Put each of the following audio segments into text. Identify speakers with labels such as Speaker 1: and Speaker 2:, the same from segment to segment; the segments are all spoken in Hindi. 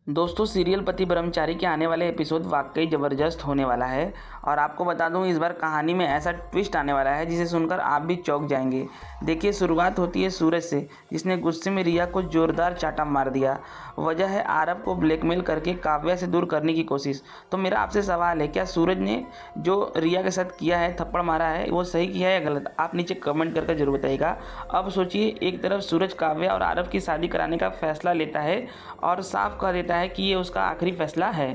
Speaker 1: दोस्तों सीरियल पति ब्रह्मचारी के आने वाले एपिसोड वाकई ज़बरदस्त होने वाला है और आपको बता दूं इस बार कहानी में ऐसा ट्विस्ट आने वाला है जिसे सुनकर आप भी चौंक जाएंगे। देखिए शुरुआत होती है सूरज से, जिसने गुस्से में रिया को जोरदार चाटा मार दिया। वजह है आरव को ब्लैकमेल करके काव्या से दूर करने की कोशिश। तो मेरा आपसे सवाल है, क्या सूरज ने जो रिया के साथ किया है, थप्पड़ मारा है, वो सही किया है या गलत? आप नीचे कमेंट करके जरूर बताइएगा। अब सोचिए, एक तरफ सूरज काव्या और आरव की शादी कराने का फैसला लेता है और साफ कह देता है कि ये उसका आखिरी फैसला है।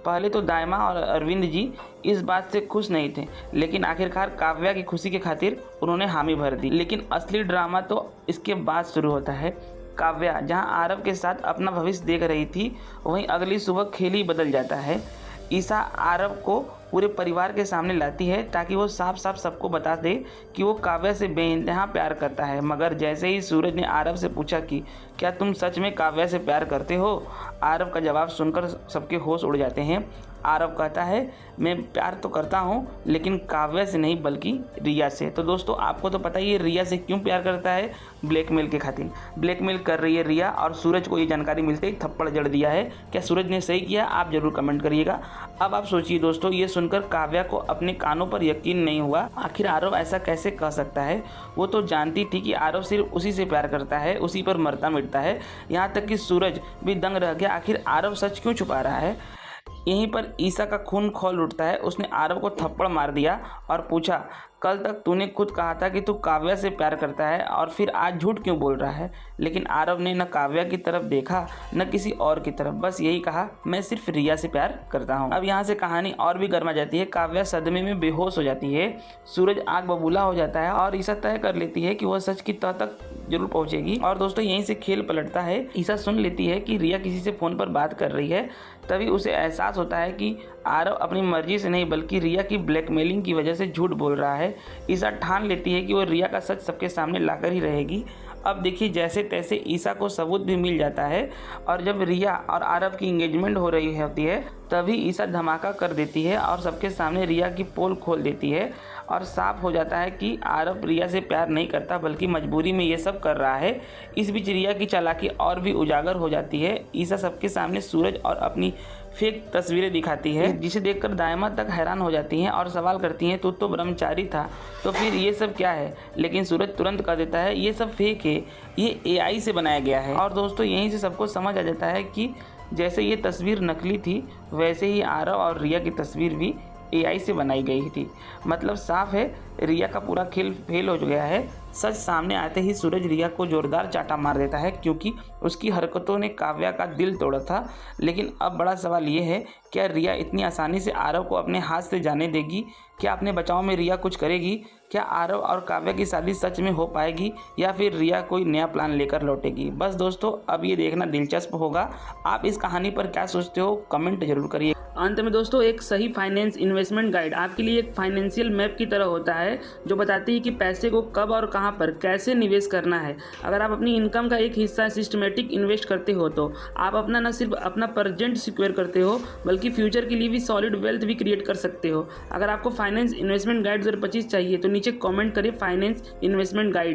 Speaker 1: पहले तो दायमा और अरविंद जी इस बात से खुश नहीं थे, लेकिन आखिरकार काव्या की खुशी की खातिर उन्होंने हामी भर दी। लेकिन असली ड्रामा तो इसके बाद शुरू होता है। काव्या जहां आरव के साथ अपना भविष्य देख रही थी, वहीं अगली सुबह खेल ही बदल जाता है। ईसा आरव को पूरे परिवार के सामने लाती है ताकि वो साफ साफ सबको बता दे कि वो काव्या से बेइंतहा प्यार करता है। मगर जैसे ही सूरज ने आरव से पूछा कि क्या तुम सच में काव्या से प्यार करते हो, आरव का जवाब सुनकर सबके होश उड़ जाते हैं। आरव कहता है, मैं प्यार तो करता हूँ लेकिन काव्या से नहीं बल्कि रिया से। तो दोस्तों आपको तो पता ही है रिया से क्यों प्यार करता है, ब्लैकमेल के खातिर। ब्लैकमेल कर रही है रिया और सूरज को ये जानकारी मिलते ही थप्पड़ जड़ दिया है। क्या सूरज ने सही किया? आप जरूर कमेंट करिएगा। अब आप सोचिए दोस्तों, ये सुनकर काव्या को अपने कानों पर यकीन नहीं हुआ। आखिर आरव ऐसा कैसे कह सकता है? वो तो जानती थी कि आरव सिर्फ उसी से प्यार करता है, उसी पर मरता मिटता है। यहाँ तक कि सूरज भी दंग रह गया, आखिर आरव सच क्यों छुपा रहा है। यहीं पर ईसा का खून खौल उठता है। उसने आरव को थप्पड़ मार दिया और पूछा, कल तक तूने खुद कहा था कि तू काव्या से प्यार करता है और फिर आज झूठ क्यों बोल रहा है? लेकिन आरव ने न काव्या की तरफ देखा न किसी और की तरफ, बस यही कहा, मैं सिर्फ रिया से प्यार करता हूँ। अब यहाँ से कहानी और भी गर्मा जाती है। काव्या सदमे में बेहोश हो जाती है, सूरज आग बबूला हो जाता है और ईसा तय कर लेती है कि वह सच की तह तक जरूर पहुंचेगी। और दोस्तों यहीं से खेल पलटता है। ईसा सुन लेती है कि रिया किसी से फोन पर बात कर रही है। तभी उसे एहसास होता है कि आरव अपनी मर्जी से नहीं बल्कि रिया की ब्लैकमेलिंग की वजह से झूठ बोल रहा है। ईसा ठान लेती है कि वो रिया का सच सबके सामने लाकर ही रहेगी। अब देखिए जैसे तैसे ईसा को सबूत भी मिल जाता है और जब रिया और आरव की एंगेजमेंट हो रही होती है तभी ईसा धमाका कर देती है और सबके सामने रिया की पोल खोल देती है और साफ हो जाता है कि आरव रिया से प्यार नहीं करता बल्कि मजबूरी में ये सब कर रहा है। इस बीच रिया की चालाकी और भी उजागर हो जाती है। ईसा सबके सामने सूरज और अपनी फेक तस्वीरें दिखाती है, जिसे देखकर दायमा तक हैरान हो जाती हैं और सवाल करती हैं, तू तो ब्रह्मचारी था तो फिर ये सब क्या है? लेकिन सूरज तुरंत कह देता है, ये सब फेक है, ये एआई से बनाया गया है। और दोस्तों यहीं से सबको समझ आ जाता है कि जैसे ये तस्वीर नकली थी वैसे ही आरव और रिया की तस्वीर भी एआई से बनाई गई थी। मतलब साफ है रिया का पूरा खेल फेल हो गया है। सच सामने आते ही सूरज रिया को जोरदार चाटा मार देता है क्योंकि उसकी हरकतों ने काव्या का दिल तोड़ा था। लेकिन अब बड़ा सवाल ये है, क्या रिया इतनी आसानी से आरव को अपने हाथ से जाने देगी? क्या अपने बचाव में रिया कुछ करेगी? क्या आरव और काव्या की शादी सच में हो पाएगी या फिर रिया कोई नया प्लान लेकर लौटेगी? बस दोस्तों अब ये देखना दिलचस्प होगा। आप इस कहानी पर क्या सोचते हो, कमेंट जरूर करिए। अंत में दोस्तों एक सही फाइनेंस इन्वेस्टमेंट गाइड आपके लिए एक फाइनेंशियल मैप की तरह होता है जो बताती है कि पैसे को कब और कहां पर कैसे निवेश करना है। अगर आप अपनी इनकम का एक हिस्सा सिस्टमेटिक इन्वेस्ट करते हो तो आप अपना न सिर्फ अपना प्रेजेंट सिक्योर करते हो बल्कि फ्यूचर के लिए भी सॉलिड वेल्थ भी क्रिएट कर सकते हो। अगर आपको फाइनेंस इन्वेस्टमेंट गाइड 2025 चाहिए तो नीचे कमेंट करिए फाइनेंस इन्वेस्टमेंट गाइड।